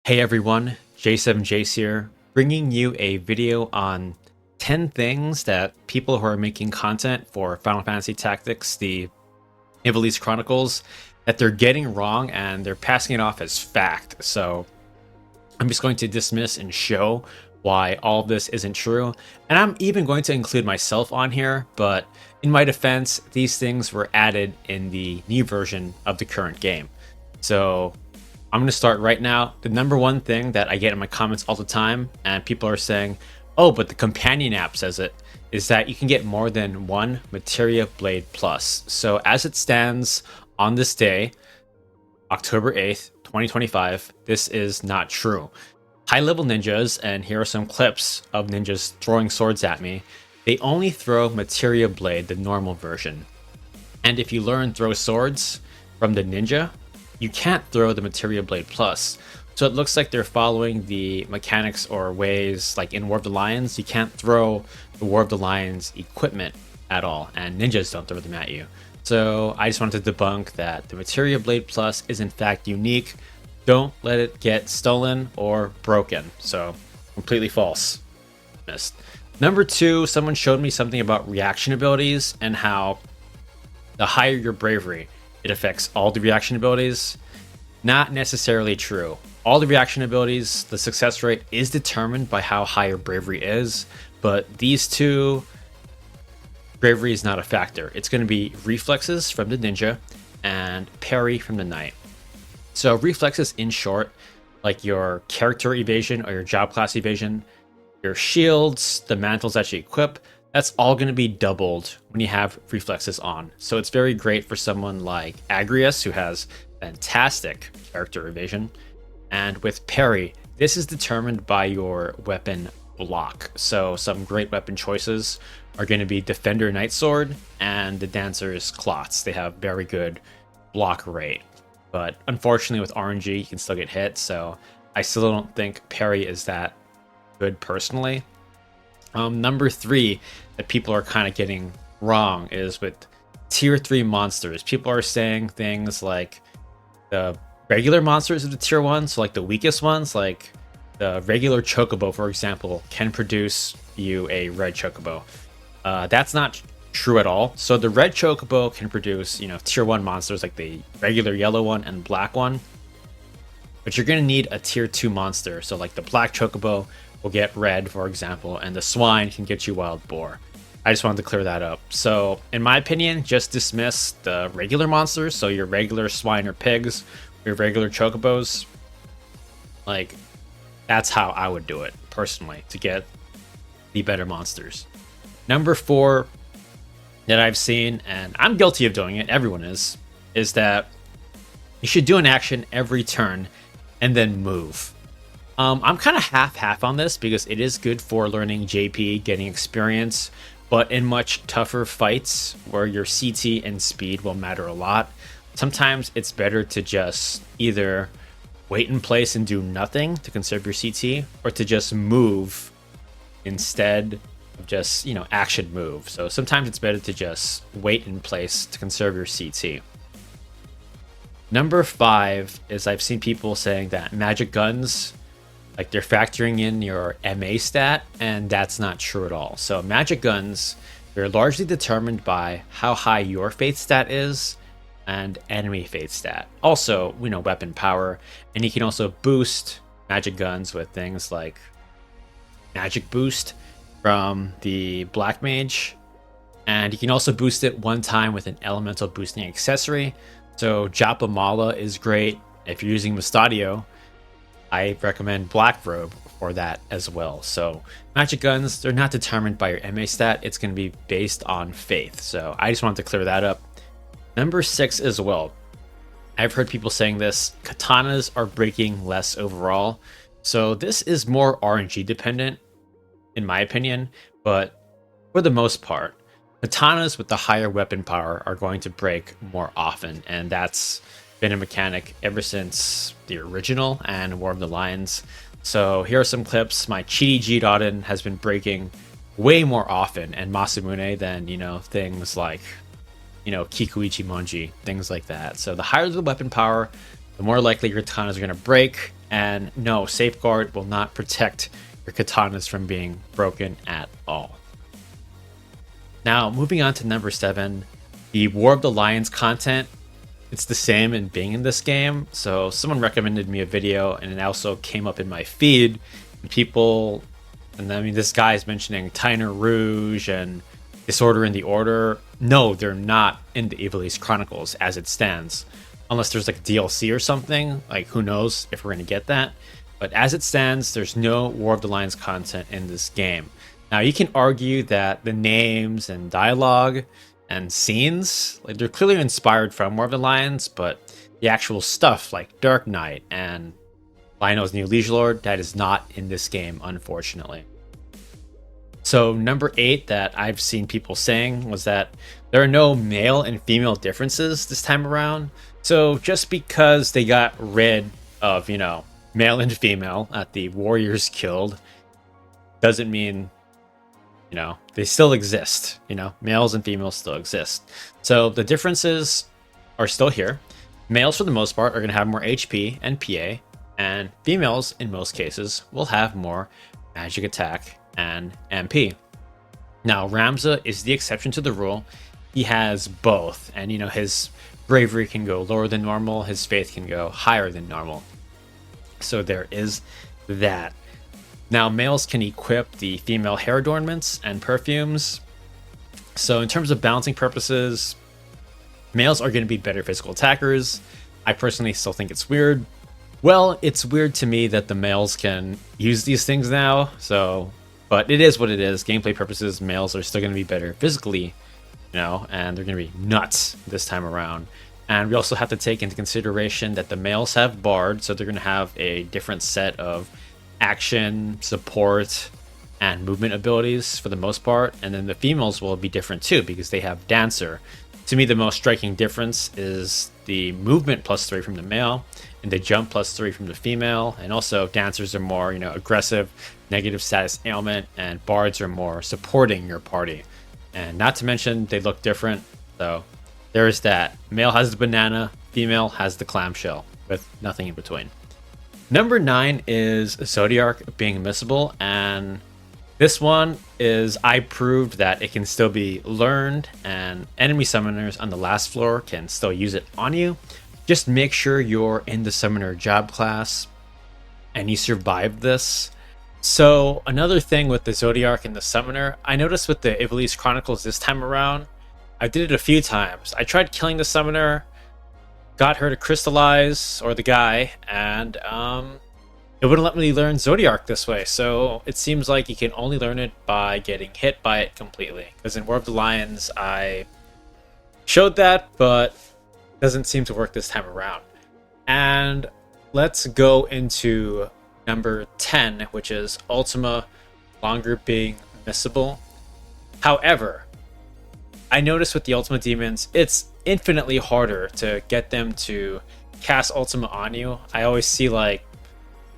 Hey everyone, J7Jace here, bringing you a video on 10 things that people who are making content for Final Fantasy Tactics, the Ivalice Chronicles, that they're getting wrong and they're passing it off as fact. So I'm just going to dismiss and show why all of this isn't true. And I'm even going to include myself on here, but in my defense, these things were added in the new version of the current game. So I'm going to start right now. The number one thing that I get in my comments all the time, and people are saying, oh, but the companion app says it, is that you can get more than one Materia Blade Plus. So as it stands on this day, October 8th, 2025, this is not true. High-level ninjas, and here are some clips of ninjas throwing swords at me, they only throw Materia Blade, the normal version. And if you learn throw swords from the ninja, you can't throw the Materia Blade Plus. So it looks like they're following the mechanics or ways, like in War of the Lions, you can't throw the War of the Lions equipment at all, and ninjas don't throw them at you. So I just wanted to debunk that the Materia Blade Plus is in fact unique. Don't let it get stolen or broken. So completely false. Missed. Number two, someone showed me something about reaction abilities and how the higher your bravery, it affects all the reaction abilities. Not necessarily true. All the reaction abilities, the success rate is determined by how high your bravery is, but these two, bravery is not a factor. It's going to be reflexes from the ninja and parry from the knight. So reflexes, in short, like your character evasion or your job class evasion, your shields, the mantles that you equip, that's all going to be doubled when you have reflexes on. So it's very great for someone like Agrius, who has fantastic character evasion. And with parry, this is determined by your weapon block. So some great weapon choices are going to be Defender Knight Sword and the Dancer's Clots. They have very good block rate. But unfortunately with RNG, you can still get hit. So I still don't think parry is that good personally. Number three that people are kind of getting wrong is with tier 3 monsters. People are saying things like the regular monsters of the tier 1, so like the weakest ones, like the regular chocobo, for example, can produce you a red chocobo. That's not true at all. So the red chocobo can produce, tier 1 monsters like the regular yellow one and black one. But you're going to need a tier 2 monster. So like the black chocobo will get red, for example, and the swine can get you wild boar. I just wanted to clear that up. So in my opinion, just dismiss the regular monsters. So your regular swine or pigs, your regular chocobos. Like, that's how I would do it personally to get the better monsters. Number four that I've seen, and I'm guilty of doing it, everyone is that you should do an action every turn and then move. I'm kind of half on this because it is good for learning JP, getting experience, but in much tougher fights where your CT and speed will matter a lot, sometimes it's better to just either wait in place and do nothing to conserve your CT, or to just move instead of just, action move. So sometimes it's better to just wait in place to conserve your CT. Number five is I've seen people saying that magic guns, like they're factoring in your MA stat, and that's not true at all. So magic guns, they're largely determined by how high your faith stat is and enemy faith stat. Also, weapon power, and you can also boost magic guns with things like magic boost from the black mage, and you can also boost it one time with an elemental boosting accessory. So Japa Mala is great. If you're using Mustadio, I recommend Black Robe for that as well. So magic guns, they're not determined by your MA stat. It's going to be based on faith. So I just wanted to clear that up. Number six as well. I've heard people saying this. Katanas are breaking less overall. So this is more RNG dependent, in my opinion. But for the most part, katanas with the higher weapon power are going to break more often. And that's been a mechanic ever since the original and War of the Lions. So here are some clips. My Chidi G Dodin has been breaking way more often, and Masamune than things like Kikuichi Monji, things like that. So the higher the weapon power, the more likely your katanas are going to break, And no, Safeguard will not protect your katanas from being broken at all. Now, moving on to number 7, the War of the Lions content. It's the same in being in this game. So someone recommended me a video, and it also came up in my feed. And I mean, this guy is mentioning Tyner Rouge and Disorder in the Order. No, they're not in the Ivalice Chronicles as it stands. Unless there's like DLC or something. Like, who knows if we're going to get that. But as it stands, there's no War of the Lions content in this game. Now, you can argue that the names and dialogue and scenes, like, they're clearly inspired from War of the Lions, but the actual stuff like Dark Knight and Lionel's New Liege Lord, that is not in this game, unfortunately. So number 8 that I've seen people saying was that there are no male and female differences this time around. So just because they got rid of, male and female at the Warriors Guild doesn't mean, they still exist. Males and females still exist. So the differences are still here. Males, for the most part, are going to have more HP and PA, and females, in most cases, will have more magic attack and MP. Now, Ramza is the exception to the rule. He has both, and his bravery can go lower than normal, his faith can go higher than normal. So there is that. Now, males can equip the female hair adornments and perfumes. So in terms of balancing purposes, males are going to be better physical attackers. I personally still think it's weird. Well, it's weird to me that the males can use these things now, but it is what it is. Gameplay purposes, males are still going to be better physically, and they're going to be nuts this time around. And we also have to take into consideration that the males have Bard, so they're going to have a different set of action, support, and movement abilities for the most part. And then the females will be different too, because they have Dancer. To me, the most striking difference is the movement +3 from the male and the jump +3 from the female. And also, Dancers are more, aggressive, negative status ailment, and Bards are more supporting your party. And not to mention, they look different. So there's that. Male has the banana, female has the clamshell, with nothing in between. Number 9 is Zodiark being missable, and this one is I proved that it can still be learned, and enemy summoners on the last floor can still use it on you. Just make sure you're in the summoner job class and you survive this. So another thing with the Zodiark and the summoner, I noticed with the Ivalice Chronicles this time around, I did it a few times. I tried killing the summoner, got her to crystallize, or the guy, and it wouldn't let me learn Zodiark this way. So it seems like you can only learn it by getting hit by it completely. Because in War of the Lions, I showed that, but it doesn't seem to work this time around. And let's go into number 10, which is Ultima longer being missable. However, I noticed with the Ultima demons, it's infinitely harder to get them to cast Ultima on you. I always see like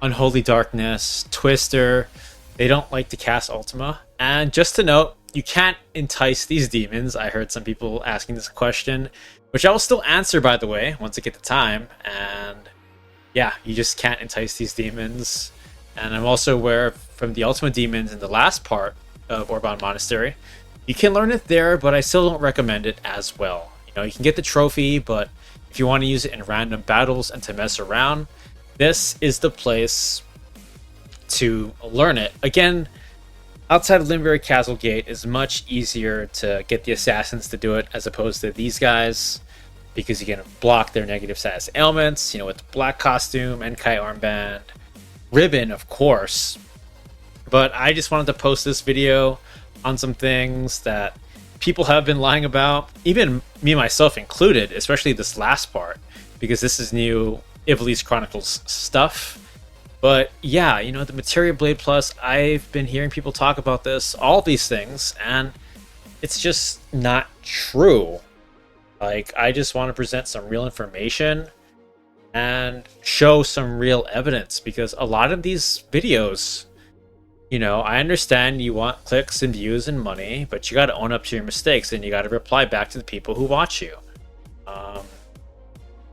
Unholy Darkness, Twister, they don't like to cast Ultima. And just to note, you can't entice these demons. I heard some people asking this question, which I will still answer, by the way, once I get the time. And yeah, you just can't entice these demons. And I'm also aware from the Ultima demons in the last part of Orban Monastery, you can learn it there, but I still don't recommend it as well. You can get the trophy, but if you want to use it in random battles and to mess around, this is the place to learn it. Again, outside of Limberry Castlegate is much easier to get the assassins to do it as opposed to these guys, because you can block their negative status ailments, with black costume, Enkai armband, ribbon, of course. But I just wanted to post this video on some things that people have been lying about, even me myself included, especially this last part, because this is new Ivalice Chronicles stuff. But yeah, the Materia Blade Plus, I've been hearing people talk about this, all these things, and it's just not true. Like, I just want to present some real information and show some real evidence, because a lot of these videos, I understand you want clicks and views and money, but you got to own up to your mistakes and you got to reply back to the people who watch you.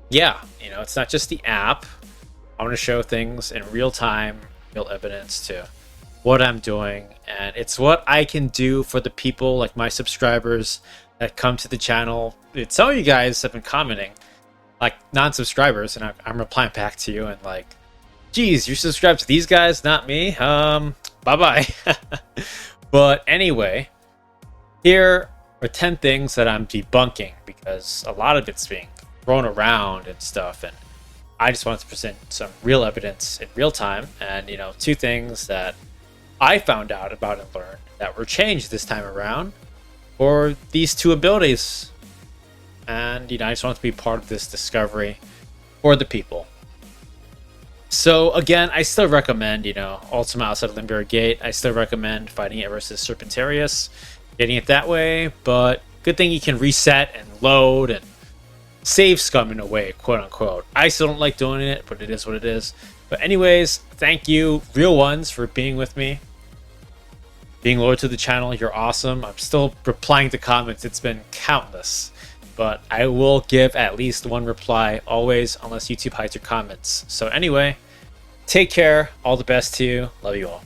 Yeah, it's not just the app. I want to show things in real time, real evidence to what I'm doing, and it's what I can do for the people like my subscribers that come to the channel. Some of you guys have been commenting, like non-subscribers, and I'm replying back to you and like, geez, you subscribe to these guys, not me. Bye-bye. But anyway, here are 10 things that I'm debunking, because a lot of it's being thrown around and stuff, and I just wanted to present some real evidence in real time. And 2 things that I found out about and learned that were changed this time around for these 2 abilities. And I just want to be part of this discovery for the people. So again, I still recommend, Ultima outside of Limburg Gate. I still recommend fighting it versus Serpentarius, getting it that way. But good thing you can reset and load and save scum in a way, quote unquote. I still don't like doing it, but it is what it is. But anyways, thank you, real ones, for being with me, being loyal to the channel. You're awesome. I'm still replying to comments. It's been countless, but I will give at least 1 reply always, unless YouTube hides your comments. So anyway, take care. All the best to you. Love you all.